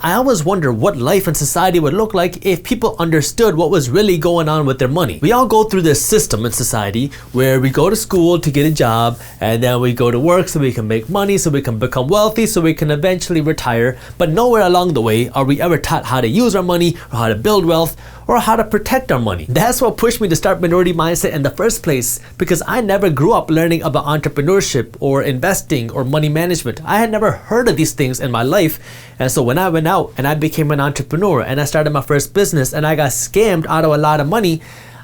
I always wonder what life and society would look like if people understood what was really going on with their money. We all go through this system in society where we go to school to get a job, and then we go to work so we can make money, so we can become wealthy, so we can eventually retire. But nowhere along the way are we ever taught how to use our money, or how to build wealth, or how to protect our money. That's what pushed me to start Minority Mindset in the first place, because I never grew up learning about entrepreneurship or investing or money management. I had never heard of these things in my life. And so when I went out and I became an entrepreneur and I started my first business and I got scammed out of a lot of money,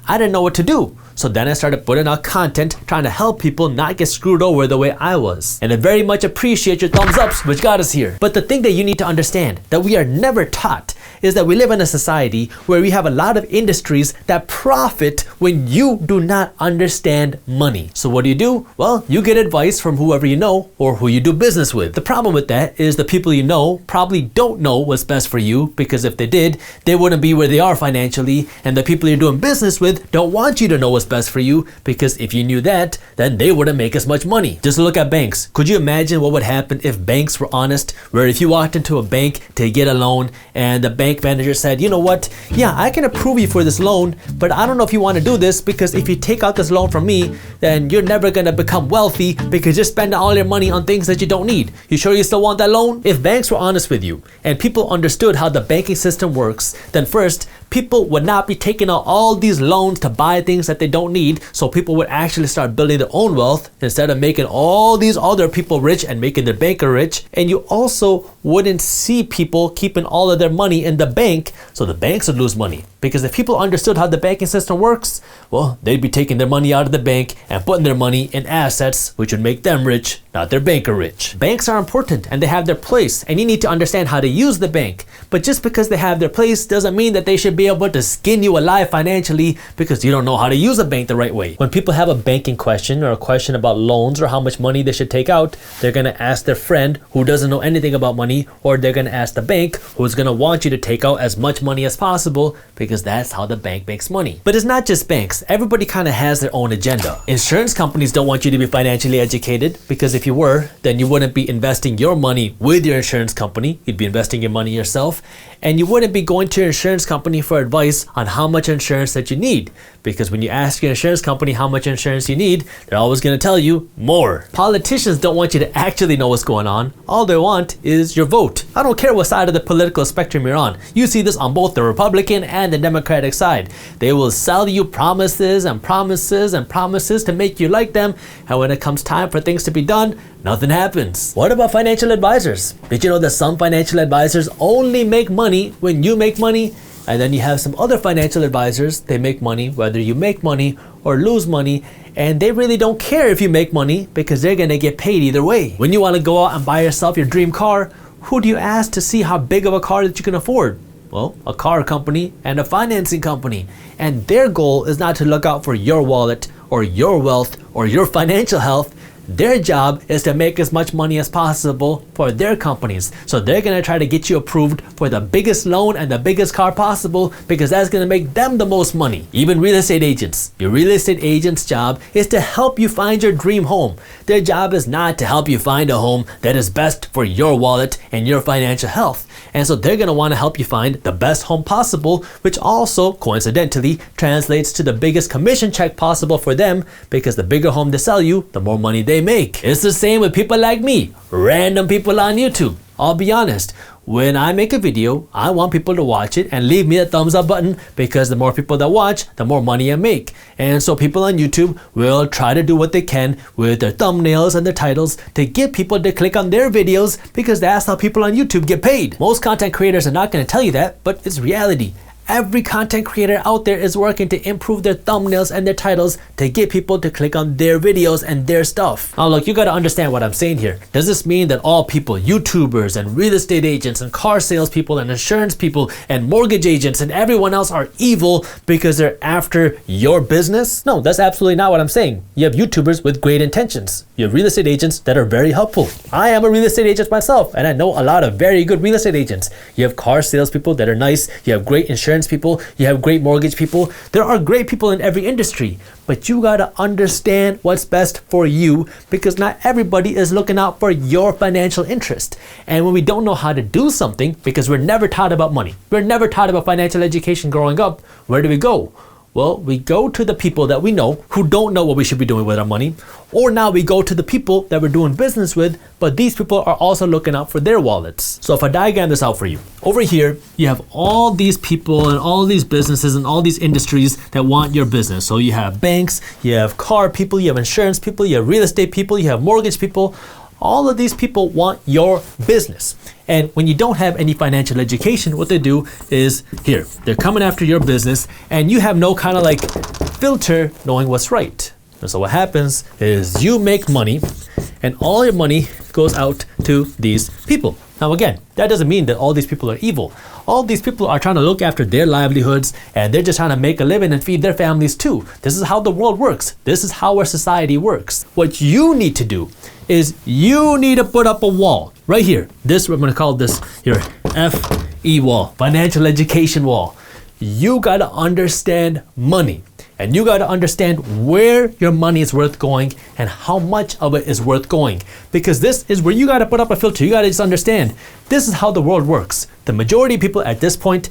I didn't know what to do. So then I started putting out content trying to help people not get screwed over the way I was. And I very much appreciate your thumbs ups, which got us here. But the thing that you need to understand that we are never taught is that we live in a society where we have a lot of industries that profit when you do not understand money. So what do? Well, you get advice from whoever you know or who you do business with. The problem with that is the people you know probably don't know what's best for you, because if they did, they wouldn't be where they are financially. And the people you're doing business with don't want you to know what's best for you, because if you knew that, then they wouldn't make as much money. Just look at banks. Could you imagine what would happen if banks were honest, where if you walked into a bank to get a loan and the bank manager said, you know what, yeah, I can approve you for this loan, but I don't know if you want to do this, because if you take out this loan from me, then you're never going to become wealthy because you're spending all your money on things that you don't need. You sure you still want that loan? If banks were honest with you and people understood how the banking system works, then first, people would not be taking out all these loans to buy things that they don't need. So people would actually start building their own wealth instead of making all these other people rich and making their banker rich. And you also wouldn't see people keeping all of their money in the bank, so the banks would lose money. Because if people understood how the banking system works, well, they'd be taking their money out of the bank and putting their money in assets, which would make them rich, not their banker rich. Banks are important and they have their place, and you need to understand how to use the bank. But just because they have their place doesn't mean that they should be able to skin you alive financially because you don't know how to use a bank the right way. When people have a banking question or a question about loans or how much money they should take out, they're going to ask their friend who doesn't know anything about money, or they're going to ask the bank, who's going to want you to take out as much money as possible, because that's how the bank makes money. But it's not just banks. Everybody kind of has their own agenda. Insurance companies don't want you to be financially educated, because if you were, then you wouldn't be investing your money with your insurance company. You'd be investing your money yourself, and you wouldn't be going to your insurance company for advice on how much insurance that you need, because when you ask your insurance company how much insurance you need, they're always going to tell you more. Politicians don't want you to actually know what's going on. All they want is your vote. I don't care what side of the political spectrum you're on. You see this on both the Republican and the Democratic side. They will sell you promises and promises and promises to make you like them, and when it comes time for things to be done, nothing happens. What about financial advisors? Did you know that some financial advisors only make money when you make money? And then you have some other financial advisors, they make money whether you make money or lose money, and they really don't care if you make money because they're gonna get paid either way. When you wanna go out and buy yourself your dream car, who do you ask to see how big of a car that you can afford? Well, a car company and a financing company. And their goal is not to look out for your wallet or your wealth or your financial health. Their job is to make as much money as possible for their companies. So they're gonna try to get you approved for the biggest loan and the biggest car possible, because that's gonna make them the most money. Even real estate agents. Your real estate agent's job is to help you find your dream home. Their job is not to help you find a home that is best for your wallet and your financial health. And so they're gonna wanna help you find the best home possible, which also coincidentally translates to the biggest commission check possible for them, because the bigger home they sell you, the more money they make. It's the same with people like me, random people on YouTube. I'll be honest, when I make a video, I want people to watch it and leave me a thumbs up button, because the more people that watch, the more money I make. And so people on YouTube will try to do what they can with their thumbnails and their titles to get people to click on their videos, because that's how people on YouTube get paid. Most content creators are not going to tell you that, but it's reality. Every content creator out there is working to improve their thumbnails and their titles to get people to click on their videos and their stuff. Now look, you gotta understand what I'm saying here. Does this mean that all people, YouTubers and real estate agents and car salespeople and insurance people and mortgage agents and everyone else are evil because they're after your business? No, that's absolutely not what I'm saying. You have YouTubers with great intentions. You have real estate agents that are very helpful. I am a real estate agent myself, and I know a lot of very good real estate agents. You have car salespeople that are nice. You have great insurance insurance people, you have great mortgage people. There are great people in every industry, but you gotta understand what's best for you, because not everybody is looking out for your financial interest. And when we don't know how to do something, because we're never taught about money, we're never taught about financial education growing up, where do we go? Well, we go to the people that we know who don't know what we should be doing with our money, or now we go to the people that we're doing business with, but these people are also looking out for their wallets. So if I diagram this out for you, over here, you have all these people and all these businesses and all these industries that want your business. So you have banks, you have car people, you have insurance people, you have real estate people, you have mortgage people. All of these people want your business. And when you don't have any financial education, what they do is here, they're coming after your business and you have no kind of like filter knowing what's right. And so what happens is you make money and all your money goes out to these people. Now again, that doesn't mean that all these people are evil. All these people are trying to look after their livelihoods and they're just trying to make a living and feed their families too. This is how the world works. This is how our society works. What you need to do is you need to put up a wall right here. This, we're going to call this your FE wall, financial education wall. You got to understand money and you got to understand where your money is worth going and how much of it is worth going, because this is where you got to put up a filter. You got to just understand this is how the world works. The majority of people at this point,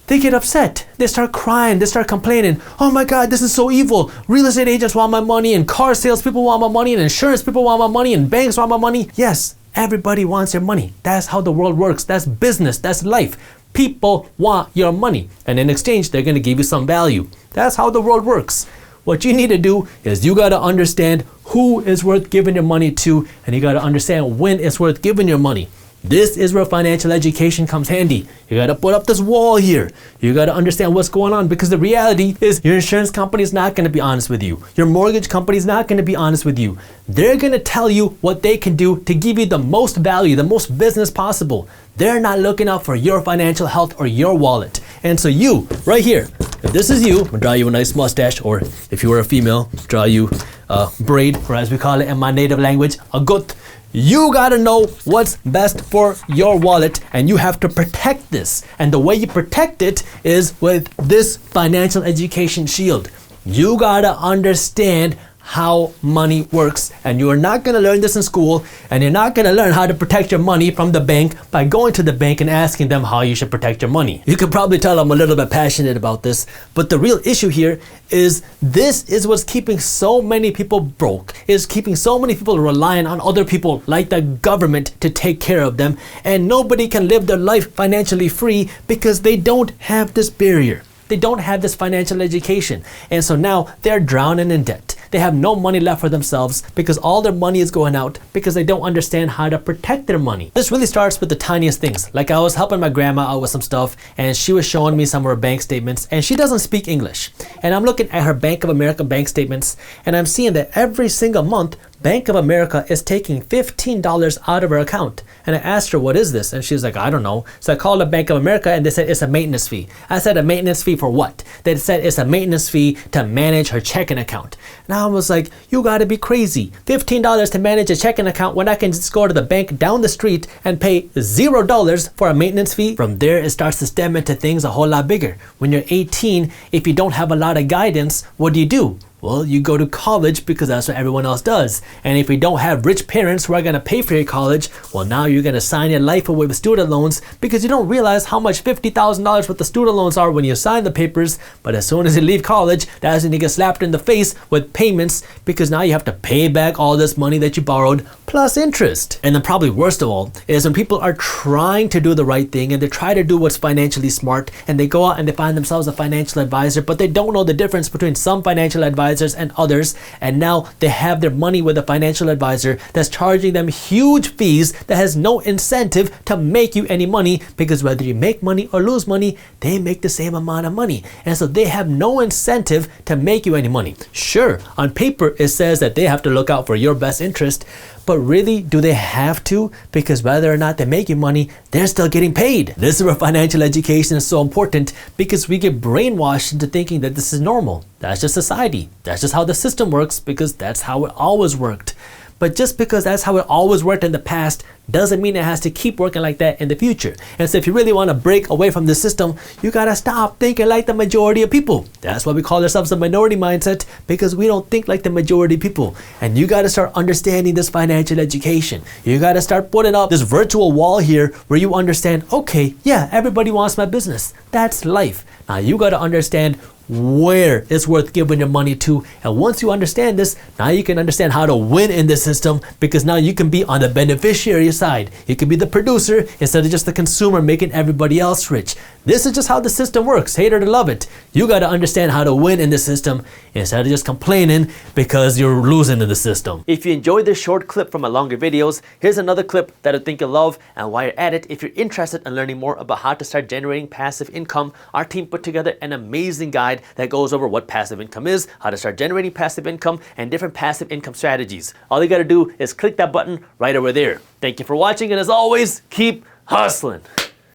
they get upset. They start crying. They start complaining. Oh my God, this is so evil. Real estate agents want my money and car salespeople want my money and insurance people want my money and banks want my money. Yes, everybody wants your money. That's how the world works. That's business. That's life. People want your money and in exchange, they're going to give you some value. That's how the world works. What you need to do is you got to understand who is worth giving your money to, and you got to understand when it's worth giving your money. This is where financial education comes handy. You got to put up this wall here. You got to understand what's going on, because the reality is your insurance company is not going to be honest with you. Your mortgage company is not going to be honest with you. They're going to tell you what they can do to give you the most value, the most business possible. They're not looking out for your financial health or your wallet. And so you, right here, if this is you, I'm going to draw you a nice mustache, or if you were a female, draw you a braid, or as we call it in my native language, a gut. You gotta know what's best for your wallet and you have to protect this. And the way you protect it is with this financial education shield. You gotta understand how money works, and you are not going to learn this in school, and you're not going to learn how to protect your money from the bank by going to the bank and asking them how you should protect your money. You can probably tell I'm a little bit passionate about this, but the real issue here is this is what's keeping so many people broke, is keeping so many people relying on other people like the government to take care of them, and nobody can live their life financially free because they don't have this barrier. They don't have this financial education, and so now they're drowning in debt. They have no money left for themselves because all their money is going out because they don't understand how to protect their money. This really starts with the tiniest things. Like I was helping my grandma out with some stuff and she was showing me some of her bank statements and she doesn't speak English. And I'm looking at her Bank of America bank statements and I'm seeing that every single month Bank of America is taking $15 out of her account. And I asked her, what is this? And she was like, I don't know. So I called the Bank of America and they said it's a maintenance fee. I said, a maintenance fee for what? They said it's a maintenance fee to manage her checking account. And I was like, you gotta be crazy. $15 to manage a checking account when I can just go to the bank down the street and pay $0 for a maintenance fee. From there, it starts to stem into things a whole lot bigger. When you're 18, if you don't have a lot of guidance, what do? Well, you go to college because that's what everyone else does. And if you don't have rich parents who are going to pay for your college, well, now you're going to sign your life away with student loans because you don't realize how much $50,000 worth of student loans are when you sign the papers. But as soon as you leave college, that's when you get slapped in the face with payments because now you have to pay back all this money that you borrowed plus interest. And then probably worst of all is when people are trying to do the right thing and they try to do what's financially smart and they go out and they find themselves a financial advisor, but they don't know the difference between some financial advisors and others, and now they have their money with a financial advisor that's charging them huge fees that has no incentive to make you any money, because whether you make money or lose money, they make the same amount of money, and so they have no incentive to make you any money. Sure, on paper it says that they have to look out for your best interest, but really, do they have to? Because whether or not they make you money, they're still getting paid. This is where financial education is so important, because we get brainwashed into thinking that this is normal. That's just society. That's just how the system works, because that's how it always worked. But just because that's how it always worked in the past doesn't mean it has to keep working like that in the future. And so if you really want to break away from the system, you gotta stop thinking like the majority of people. That's why we call ourselves a minority mindset, because we don't think like the majority of people. And you gotta start understanding this financial education. You gotta start putting up this virtual wall here where you understand, okay, yeah, everybody wants my business. That's life. Now you gotta understand where it's worth giving your money to, and once you understand this, now you can understand how to win in this system, because now you can be on the beneficiary side. You can be the producer instead of just the consumer making everybody else rich. This is just how the system works, hate it or love it. You got to understand how to win in the system instead of just complaining because you're losing in the system. If you enjoyed this short clip from my longer videos, here's another clip that I think you'll love. And while you're at it, if you're interested in learning more about how to start generating passive income, our team put together an amazing guide that goes over what passive income is, how to start generating passive income, and different passive income strategies. All you got to do is click that button right over there. Thank you for watching, and as always, keep hustling.